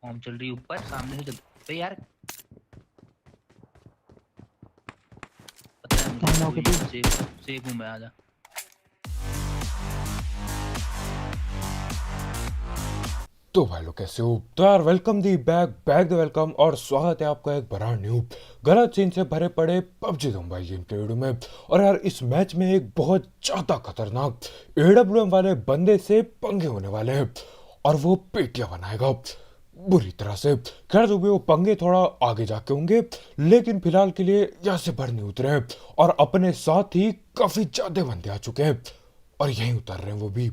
Form चल रही ऊपर सामने से चल पे यार। पता है मुझे कोई सेफ हूँ मैं। आजा तो भाई लोग कैसे हो? तो यार welcome the back the welcome और स्वागत है आपका एक बड़ा न्यू गलत सीन से भरे पड़े पबजी मोबाइल गेम के वीडियो में। और यार इस मैच में एक बहुत ज्यादा खतरनाक एडब्ल्यूएम वाले बंदे से पंगे होने वाले हैं और वो पेटियां बनाएगा बुरी तरह से। खैर जो भी वो पंगे थोड़ा आगे जाके होंगे, लेकिन फिलहाल के लिए यहाँ से भर नहीं उतरे हैं और अपने साथ ही काफी ज्यादा बंदे आ चुके हैं और यहीं उतर रहे हैं वो भी।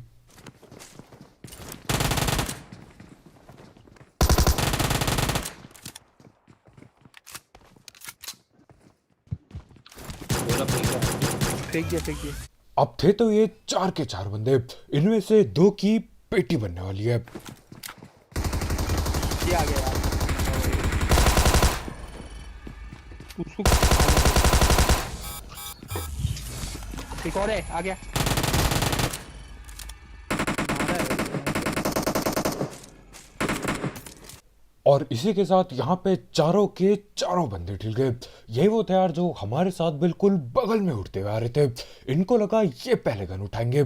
बोला फेंक दिया। अब थे तो ये चार के चार बंदे, इनमें से दो की पेटी बनने वाली है। ये आ गया यार उसको एक और है आ गया मारा है और इसी के साथ यहाँ पे चारों के चारों बंदे ठिल गए। यही वो थे यार जो हमारे साथ बिल्कुल बगल में उठते हुए आ रहे थे। इनको लगा ये पहले गन उठाएंगे,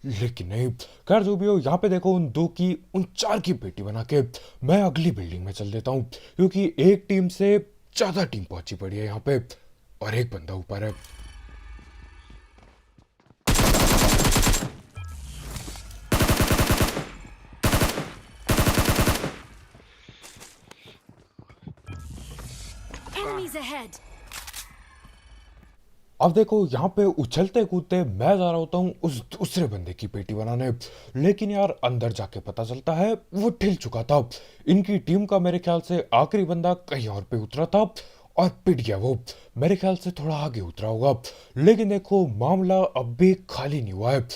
लेकिन नहीं। खैर जो भी हो, यहाँ पे देखो उन दो की उन चार की पेटी बना के मैं अगली बिल्डिंग में चल देता हूँ, क्योंकि एक टीम से ज्यादा टीम पहुंची पड़ी है यहाँ पे और एक बंदा ऊपर है। Enemies ahead! अब देखो यहाँ पे उछलते कूदते मैं जा रहा होता हूँ उस दूसरे बंदे की पेटी बनाने, लेकिन यार अंदर जाके पता चलता है वो ठिल चुका था। इनकी टीम का मेरे ख्याल से आखिरी बंदा कहीं और पे उतरा था और पिट गया वो। मेरे ख्याल से थोड़ा आगे उतरा होगा, लेकिन देखो मामला अब भी खाली नहीं हुआ है।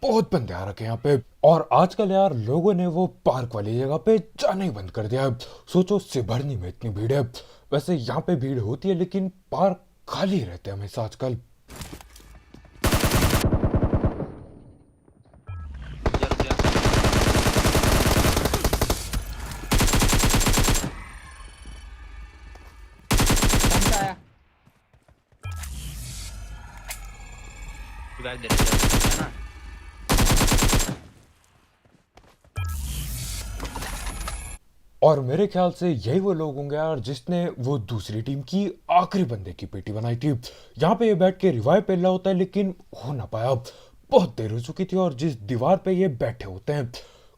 बहुत बंदे आ रखे हैं यहाँ पे और आजकल यार लोगों ने वो पार्क वाली जगह पे जाना ही बंद कर दिया है। सोचो सिबरनी में इतनी भीड़ है। वैसे यहाँ पे भीड़ होती है, लेकिन पार्क खाली रहते हैं हमेशा आजकल। रुक जा। कौन सा आया रिवाइव दे रहा है ना। और मेरे ख्याल से यही वो लोग होंगे यार जिसने वो दूसरी टीम की आखिरी बंदे की पेटी बनाई थी। यहाँ पे ये बैठ के रिवाइव पेल रहा होता है, लेकिन हो ना पाया। बहुत देर हो चुकी थी और जिस दीवार पे ये बैठे होते हैं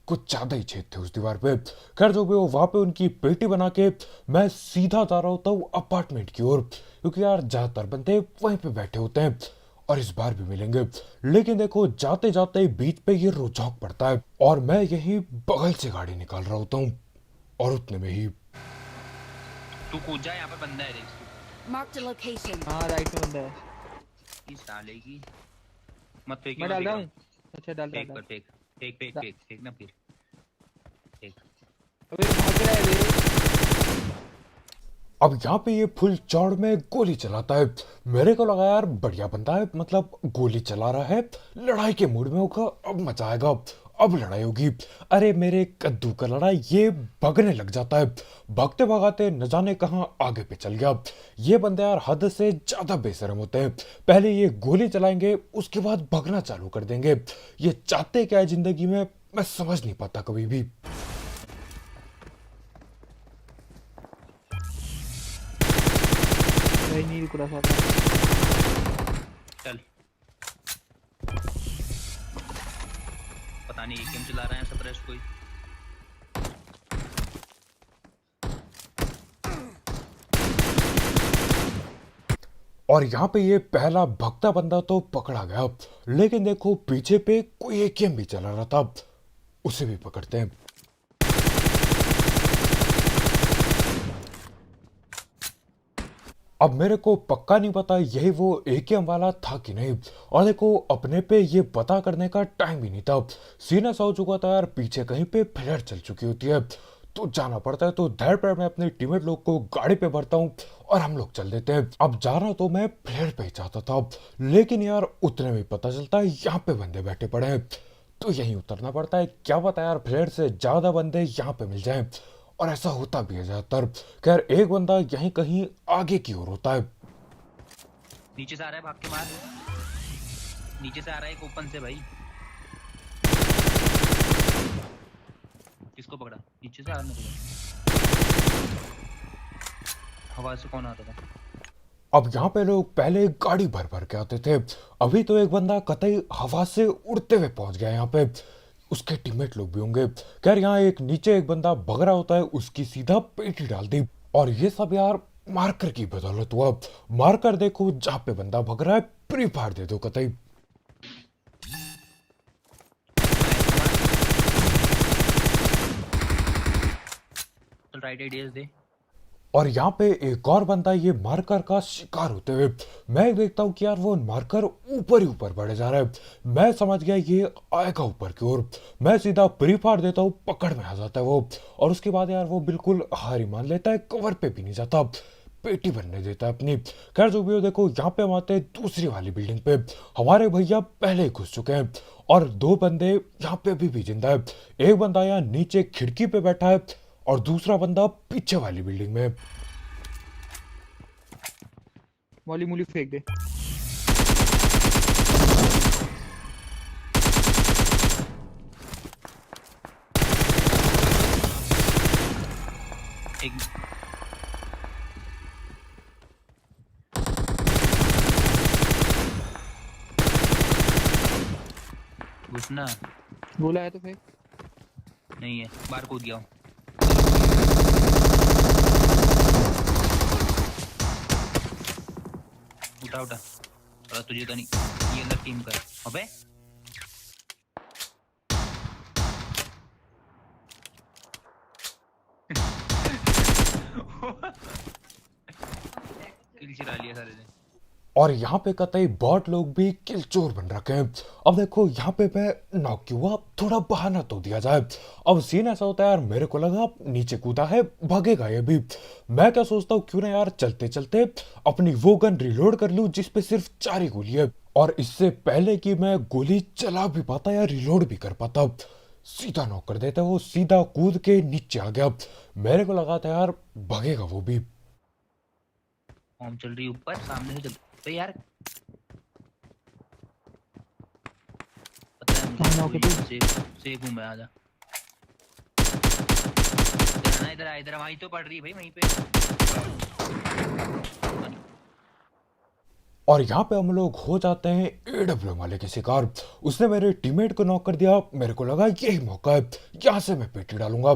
कुछ ज्यादा ही छेद थे उस दीवार पे। खैर जो भी हो, वहां पे उनकी पेटी बना के मैं सीधा जा रहा होता हूँ अपार्टमेंट की ओर, क्योंकि यार ज्यादातर बंदे वहीं पे बैठे होते हैं और इस बार भी मिलेंगे। लेकिन देखो जाते जाते बीच पे ये रोजाक पड़ता है और मैं यही बगल से गाड़ी निकाल रहा होता हूँ और उतने में ही तू कूद जा, यहाँ पे बंदा है देख तू। Marked a location. हाँ राइट में बंदा है इस साले की मत फेंक। मैं डाल रहा हूँ अच्छा डाल फेंक डाल पर फेंक फेंक फेंक फेंक फेंक ना फिर फेंक। अबे भाग रहा है रे अब यहाँ पे ये फुल चौड़ में गोली चलाता है। मेरे को लगा यार बढ़िया बंदा है, मतलब गोली चला रहा है, लड़ाई के मूड में होगा, अब मचाएगा, अब लड़ाई होगी। अरे मेरे कद्दू का लड़ाई ये भगने लग जाता है। भागते भगाते न जाने कहाँ आगे पे चल गया। ये बंदे यार हद से ज्यादा बेशरम होते हैं। पहले ये गोली चलाएंगे, उसके बाद भगना चालू कर देंगे। ये चाहते क्या है जिंदगी में, मैं समझ नहीं पाता कभी भी। भाई नहीं रुक रहा था चल। पता नहीं ये गेम चला रहे हैं सब रेस्ट कोई। और यहाँ पे ये पहला भगता बंदा तो पकड़ा गया, लेकिन देखो पीछे पे कोई एकेएम भी चला रहा था, उसे भी पकड़ते हैं। अब मेरे को पक्का नहीं पता यही वो एकेएम वाला था कि नहीं, और देखो अपने पे ये पता करने का टाइम ही नहीं था। सीना सा हो चुका था यार, पीछे कहीं पे फ्लेयर चल चुकी होती है तो जाना पड़ता है। तो धैर्य पर मैं अपने टीममेट लोग को गाड़ी पे भरता हूँ और हम लोग चल देते हैं। अब जाना तो मैं फ्लेयर पे ही चाहता था, लेकिन यार उतने में पता चलता है यहाँ पे बंदे बैठे पड़े हैं, तो यहीं उतरना पड़ता है। क्या पता यार फ्लेयर से ज्यादा बंदे यहाँ पे मिल जाएं। और ऐसा होता भी है ज्यादातर। खैर एक बंदा यहीं कहीं आगे की ओर होता है। नीचे से आ रहा है, भाग के मार। नीचे से आ रहा है एक ओपन से भाई। किसको पकड़ा? नीचे से आ रहा है। हवा से कौन आता था? अब यहाँ पे लोग पहले गाड़ी भर भर के आते थे, अभी तो एक बंदा कतई हवा से उड़ते हुए पहुंच गया यहाँ पे। उसके टीममेट लोग भी होंगे। खैर यहाँ एक नीचे एक बंदा भग रहा होता है, उसकी सीधा पेटी डाल दी। और ये सब यार मार्कर की बदौलत हुआ। मार्कर देखो जहाँ पे बंदा भग रहा है, प्री फायर दे दो कतई। चल राइट आइडियाज दे। और यहाँ पे एक और बंदा ये मार्कर का शिकार होते हुए, मैं देखता हूँ कि यार वो मार्कर ऊपर ही ऊपर बढ़े जा रहा है। मैं समझ गया ये आएगा ऊपर की ओर। मैं सीधा प्री फायर देता हूँ, पकड़ में आ जाता है वो। और उसके बाद यार वो बिल्कुल हार ही मान लेता है, कवर पे भी नहीं जाता, पेटी बनने देता है अपनी। खैर जो भी हो, देखो यहाँ पे हम आते हैं दूसरी वाली बिल्डिंग पे। हमारे भैया पहले ही घुस चुके हैं और दो बंदे यहाँ पे अभी भी जिंदा है। एक बंदा यहाँ नीचे खिड़की पे बैठा है और दूसरा बंदा पीछे वाली बिल्डिंग में। मौली मूली फेंक दे। एक घुसना गोला है तो फेंक। नहीं है, बाहर कूद गया हूँ। उठा उठा, थोड़ा तुझे तो नहीं, ये अंदर टीम का है। अबे किल चुरा लिया सारे ने। और यहाँ पे कतई बॉट लोग भी किल चोर बन रखे हैं। अब देखो यहाँ पे मैं नॉक क्यों हुआ, थोड़ा बहाना तो दिया जाए। अब सीन ऐसा होता है यार, मेरे को लगा नीचे कूदा है, भागेगा ये भी। मैं क्या सोचता हूँ, क्यों ना यार चलते चलते अपनी वो गन रिलोड कर लूँ जिसपे सिर्फ 4 ही गोली है। और इससे पहले कि मैं गोली चला भी पाता या रिलोड भी कर पाता, सीधा नॉक कर देता। वो सीधा कूद के नीचे आ गया। मेरे को लगा था यार भागेगा वो भी। फॉर्म चल रही ऊपर, सामने से चल। तो यार पता है कहाँ नॉक है तू? से घूम मैं आजा। इधर आ, इधर वहीं तो पड़ रही है भाई, वहीं पे। और यहाँ पे हम लोग हो जाते हैं एडब्ल्यू वाले के शिकार। उसने मेरे टीममेट को नॉक कर दिया। मेरे को लगा यही मौका है, यहाँ से मैं पेटी डालूंगा।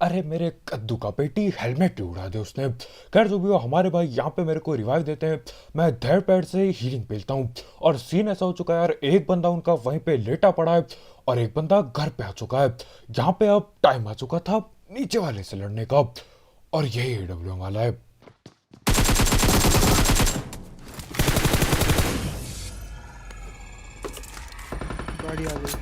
अरे मेरे कद्दू का पेटी हेलमेट ही उड़ा दे उसने। खैर जो भी हो, हमारे भाई यहाँ पे मेरे को रिवाइव देते हैं। मैं धैर पैड से हीलिंग पेलता हूँ और सीन ऐसा हो चुका है यार, एक बंदा उनका वहीं पे लेटा पड़ा है और एक बंदा घर पे आ चुका है। यहाँ पे अब टाइम आ चुका था नीचे वाले से लड़ने का, और यही एडब्ल्यू वाला है। गाड़ी आ गई।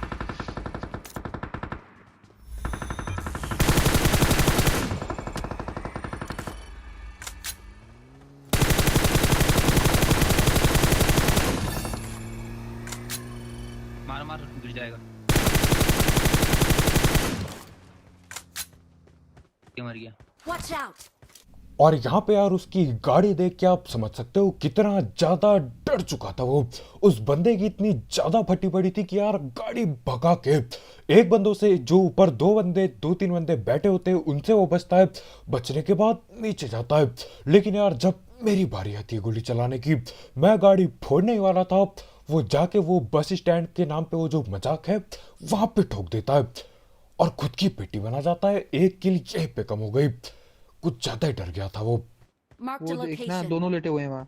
मार मार, गिर जाएगा। क्या मर गया? Watch out! और यहाँ पे यार उसकी गाड़ी देख के आप समझ सकते हो कितना ज्यादा डर चुका था वो। उस बंदे की इतनी ज्यादा फटी पड़ी थी कि यार गाड़ी भगा के एक बंदों से, जो ऊपर दो तीन बंदे बैठे होते हैं उनसे वो बचता है, बचने के बाद नीचे जाता है। लेकिन यार जब मेरी बारी आती है गोली चलाने की, मैं गाड़ी फोड़ने ही वाला था, वो जाके वो बस स्टैंड के नाम पे वो जो मजाक है वहां पे ठोक देता है और खुद की पेटी बना जाता है। एक किल यहीं पे कम हो गई। कुछ ज्यादा ही डर गया था वो। Marked a वो एक ना location. दोनों लेटे हुए हैं वहाँ।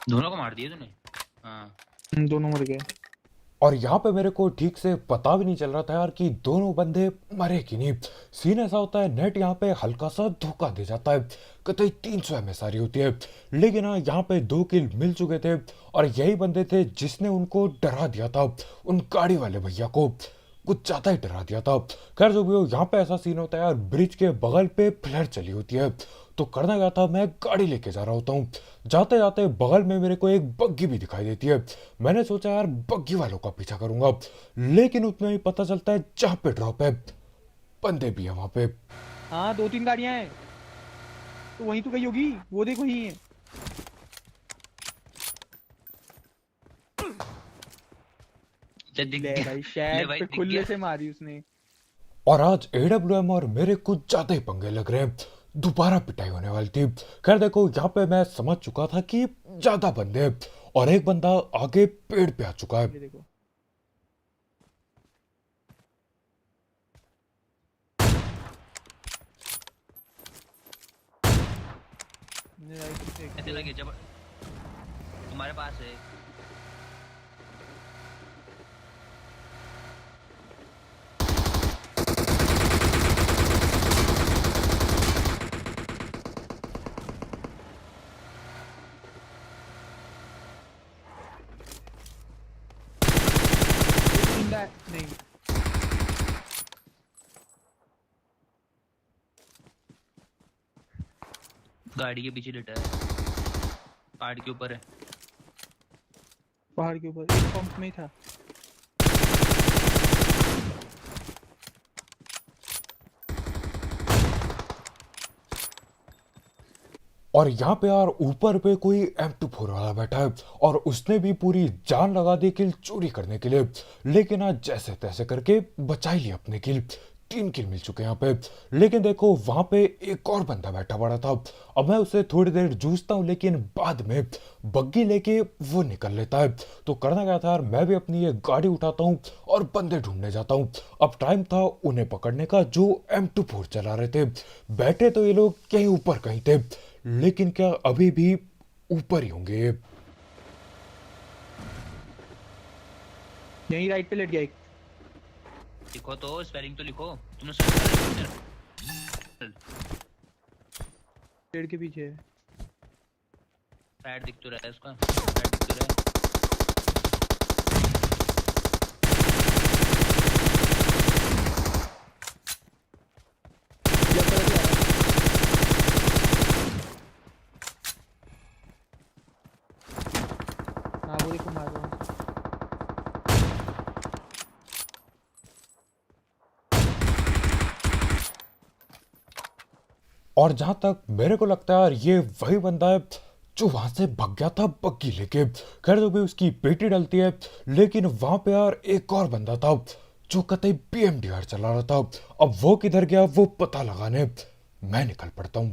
दोनों को मार दिए तूने? हाँ। दोनों मर गए। और यहाँ पे मेरे को ठीक से पता भी नहीं चल रहा था यार कि दोनों बंदे मरे कि नहीं। सीन ऐसा होता है, नेट यहाँ पे हल्का सा धोखा दे जाता है, कतई 300 MSR होती है। लेकिन हाँ यहाँ पे 2 किल मिल चुके थे और यही बंदे थे जिसने उनको डरा दिया था, उन गाड़ी वाले भैया को। कुछ ज्यादा ही डरा दिया था। खैर जो भी हो, यहाँ पे ऐसा सीन होता है यार, ब्रिज के बगल पे फ्लैट चली होती है। तो करना क्या था, मैं गाड़ी लेके जा रहा होता हूँ। जाते जाते बगल में मेरे को एक बग्गी भी दिखाई देती है। मैंने सोचा यार बग्गी वालों का पीछा करूंगा, लेकिन उतने ही पता चलता है जहाँ पे ड्रॉप है बंदे भी है वहां पे। हाँ 2-3 गाड़ियां हैं, तो वहीं तो गई होगी, वो देखो वहीं है। दिख ले गया। भाई ले शैड भाई पे दिख खुले गया। से मारी उसने। और आज एडब्ल्यूएम और मेरे कुछ ज्यादा ही पंगे लग रहे हैं, दोबारा पिटाई होने वाली थी। खैर देखो, यहाँ पे मैं समझ चुका था कि ज्यादा बंदे हैं और एक बंदा आगे पेड़ पे आ चुका है। ये देखो मैंने राइट पे ऐसे लगे जब तुम्हारे पास है। जिंदा है नहीं। गाड़ी के पीछे लेटा है, पहाड़ के ऊपर है। पहाड़ के ऊपर एक पंप में ही था। और यहाँ पे यार ऊपर पे कोई M24 वाला बैठा है और उसने भी पूरी जान लगा दी किल चोरी करने के लिए, लेकिन आज जैसे तैसे करके बचा ही लिया अपने किल। 3 किल मिल चुके हैं यहाँ पे। लेकिन देखो वहां पे एक और बंदा बैठा पड़ा था। अब मैं उससे थोड़ी देर जूझता हूँ, लेकिन बाद में बग्गी लेके वो निकल लेता है। तो करना क्या था यार, मैं भी अपनी ये गाड़ी उठाता हूँ और बंदे ढूंढने जाता हूँ। अब टाइम था उन्हें पकड़ने का जो M24 चला रहे थे। बैठे तो ये लोग कहीं ऊपर कहीं थे, लेकिन क्या अभी भी ऊपर ही होंगे ये? यहीं राइट पे लेट गया एक। लिखो तो, स्पेलिंग तो लिखो। तुमने सर्च करा? पेड़ के पीछे है। पैड दिख तो रहा है उसका, पैड दिख तो रहा है। लेफ्ट तरफ ही आ रहा है। हाँ वो देखो मार रहा है। और जहां तक मेरे को लगता है यार, ये वही बंदा है जो वहां से भाग गया था बग्गी लेके। खैर जो भी उसकी पेटी डलती है, लेकिन वहां पे यार एक और बंदा था जो कतई PMDR चला रहा था। अब वो किधर गया वो पता लगाने मैं निकल पड़ता हूँ।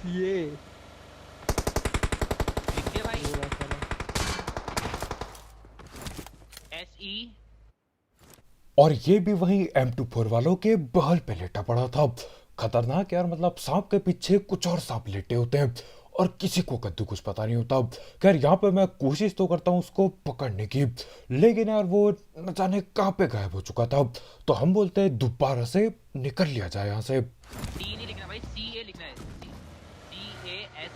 ये दिख गया भाई। वो रहा साला। SE। और ये भी वहीं M24 वालों के बहल पे लेटा पड़ा था। खतरनाक यार, मतलब सांप के पीछे कुछ और सांप लेटे होते हैं और किसी को कद्दू कुछ पता नहीं होता। खैर यहाँ पे मैं कोशिश तो करता हूँ उसको पकड़ने की, लेकिन यार वो न जाने कहाँ पे गायब हो चुका था। तो हम बोलते हैं दोबारा से निकल लिया जाए यहाँ से। टी नहीं लिखना भाई, CA लिखना है। CASE।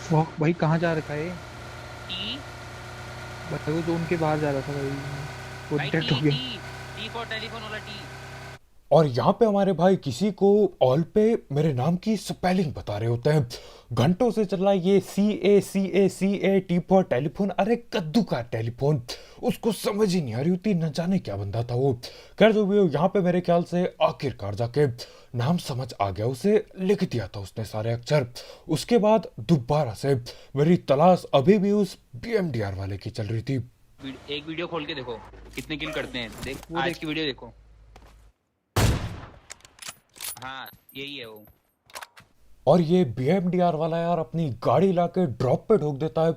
फक भाई कहाँ जा रखा है? T। भाई वो जोन के बाहर जा रहा था भाई। वो भाई डेड T हो गया। T फॉर टेलीफोन वाला T। और यहाँ पे हमारे भाई किसी को ऑल पे मेरे नाम की स्पेलिंग बता रहे होते हैं। घंटों से चल रहा है ये CACACA, T फॉर टेलीफोन। अरे कद्दू का टेलीफोन, उसको समझ ही नहीं आ रही होती, न जाने क्या बंदा था वो। खैर जो भी हो, यहाँ पे मेरे ख्याल से आखिरकार जाके नाम समझ आ गया, उसे लिख दिया था उसने सारे अक्षर। उसके बाद दोबारा से मेरी तलाश अभी भी उस PMDR वाले की चल रही थी। एक वीडियो खोल के देखो कितने किल करते हैं। देख वो आज देख। की वीडियो देखो। हाँ यही है वो। और ये BMDR वाला यार अपनी गाड़ी लाके ड्रॉप पे ठोक देता है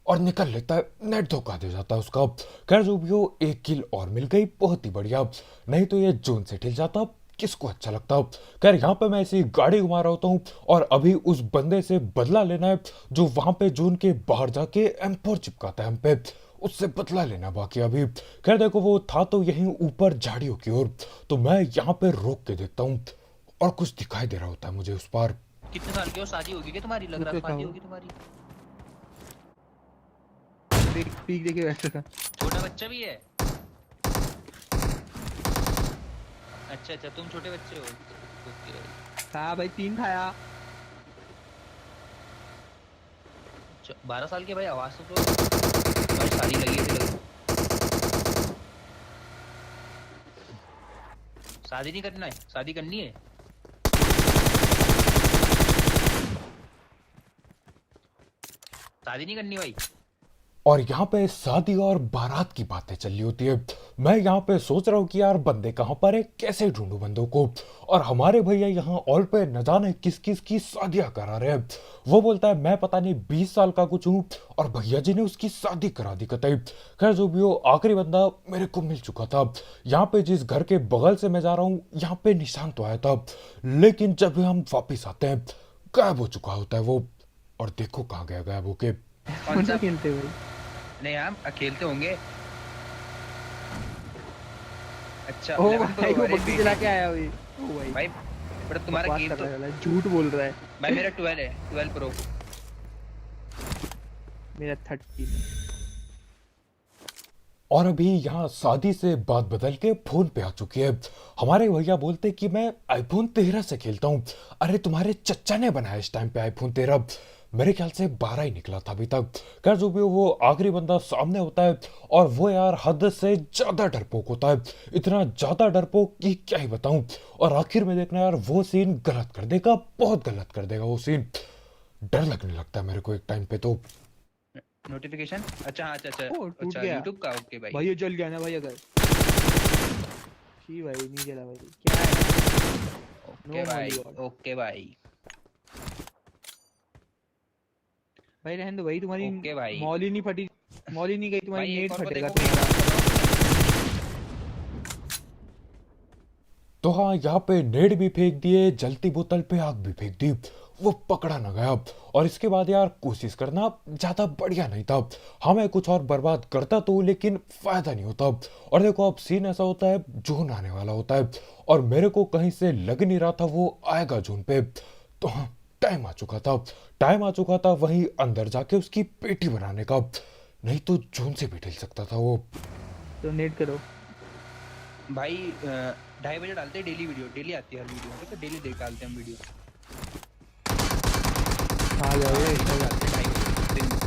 और निकल लेता है। नेट धोखा दे जाता है उसका। खैर जो भी हो, एक किल और मिल गई, बहुत ही बढ़िया। नहीं तो ये जोन से हिल जाता, किसको अच्छा लगता। खैर यहाँ पे मैं ऐसी गाड़ी घुमा रहा होता हूँ और अभी उस बंदे से बदला लेना है जो वहां पे जोन के बाहर जाके M4 चिपकाता है हम पे। उससे बदला लेना बाकी अभी। खैर देखो, वो था तो यहीं ऊपर झाड़ियों की ओर। तो मैं यहाँ पे रोक के देखता हूँ और कुछ दिखाई दे रहा होता है मुझे उस पार। कितने साल की हो? शादी होगी क्या तुम्हारी? लग रहा है रुको शादी था वो। होगी तुम्हारी। देख पीक देखे वैसे का। छोटा बच्चा भी है। अच्छा अच्छा, तुम छोटे बच्चे हो। ओके भाई। हाँ भाई 3 खाया। 12 साल के भाई, आवाज तो भाई सारी लगी ऐसी लगी। शादी नहीं करना है, शादी करनी है। शादी नहीं करनी भाई। और यहाँ पे शादी और बारात की बातें चल रही होती है। मैं यहाँ पे सोच रहा हूँ कि यार बंदे कहाँ पर है, कैसे ढूंढूं बंदों को। और हमारे भैया यहाँ ऑल पे न जाने किस किस की शादियां करा रहे हैं। वो बोलता है मैं पता नहीं 20 साल का कुछ हूँ, और भैया जी ने उसकी शादी करा दी कतई। खैर जो भी हो, आखिरी बंदा मेरे को मिल चुका था। यहाँ पे जिस घर के बगल से मैं जा रहा हूँ, यहाँ पे निशान तो आया था, लेकिन जब हम वापिस आते हैं गायब हो चुका होता है वो। और देखो कहाँ गया गायब होके। कौन सा? खेलते भाई। नहीं हम खेलते होंगे। अच्छा ओ 11 भाई प्रो। वो अरे बग्गी चला के आया भाई। ओ भाई भाई पर तुम्हारा बकवास गेम कर तो रहा है, झूठ बोल रहा है। भाई मेरा 12 है, 12 प्रो। मेरा 13। और अभी यहाँ शादी से बात बदल के फोन पे आ चुकी है। हमारे भैया बोलते कि मैं आईफोन 13 से खेलता हूँ। अरे तुम्हारे चच्चा ने बनाया इस टाइम पे आईफोन 13। मेरे ख्याल से 12 ही निकला था अभी तक। खैर जो भी हो, वो आखिरी बंदा सामने होता है, और वो यार हद से ज्यादा डरपोक होता है। इतना ज्यादा डरपोक कि क्या ही बताऊं। और आखिर में देखना यार, वो सीन गलत कर देगा, बहुत गलत कर देगा वो सीन। डर लगने लगता है मेरे को एक टाइम पे तो। नोटिफिकेशन। अच्छा हाँ, अच्छा अच्छा ओ टूट अच्छा, गया YouTube का। ओके भाई। भाई ये जल गया ना भाई अगर। जी भाई नहीं जला भाई, क्या है। ओके No भाई। Molly God। ओके भाई। भाई रहने दो भाई, तुम्हारी ओके भाई। मौली नहीं फटी, मौली नहीं गई, तुम्हारी भाई एक नेट और को फटेगा देखो कि तुम्हारा। तो हाँ, यहाँ पे नेड भी फेंक दिए, जलती बोतल पे आग भी फेंक दी। वो पकड़ा ना गया। और इसके बाद यार कोशिश करना ज्यादा बढ़िया नहीं था। हाँ मैं कुछ और बर्बाद करता तो, लेकिन फायदा नहीं होता। और देखो अब सीन ऐसा होता है, जून आने वाला होता है, और मेरे को कहीं से लग नहीं रहा था वो आएगा जून पे। तो हाँ, टाइम आ चुका था। टाइम आ चुका था वहीं अंदर जाके उसकी पेटी बनाने का। नहीं तो जून से भी ढल सकता था वो। तो नेट करो। भाई 2:30 बजे डालते हैं डेली वीडियो, डेली आती है हर वीडियो, ठीक है? डेली देख डालते हैं हम वीडियो। आ जाओ ये। डेली डालते हैं 2:30 बजे दिन में।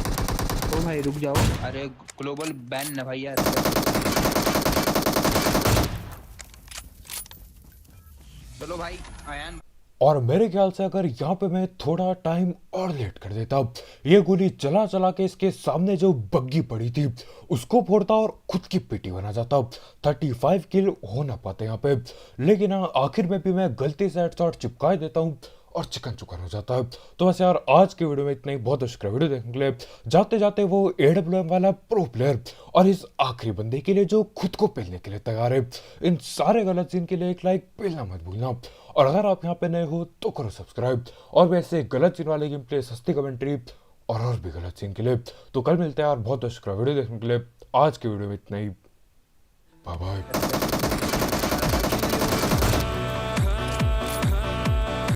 ओ भाई रुक जाओ। अरे ग्लोबल बैन ना भाई यार। चलो भाई आयान। और मेरे ख्याल से अगर यहाँ पे मैं थोड़ा टाइम और लेट कर देता, ये गोली चला चला के इसके सामने जो बग्गी पड़ी थी उसको फोड़ता और खुद की पेटी बना जाता। 35 किल हो ना पाते यहाँ पे। लेकिन हाँ, आखिर में भी मैं गलती से हेडशॉट चिपका देता हूँ और चिकन चुकन हो जाता है। तो बस यार आज के वीडियो में इतना ही। बहुत शुक्रिया वीडियो देखने के लिए। जाते जाते वो AWM वाला प्रो प्लेयर और इस आखिरी बंदे के लिए जो खुद को पेलने के लिए तैयार है, इन सारे गलत सीन के लिए एक लाइक पेलना मत भूलना। और अगर आप यहाँ पे नए हो तो करो सब्सक्राइब। और वैसे गलत सीन वाले गेम प्ले, सस्ती कमेंट्री और भी गलत सीन के लिए तो कल मिलते हैं यार। बहुत शुक्रिया वीडियो देखने के लिए। आज के वीडियो में इतना ही। Bye bye.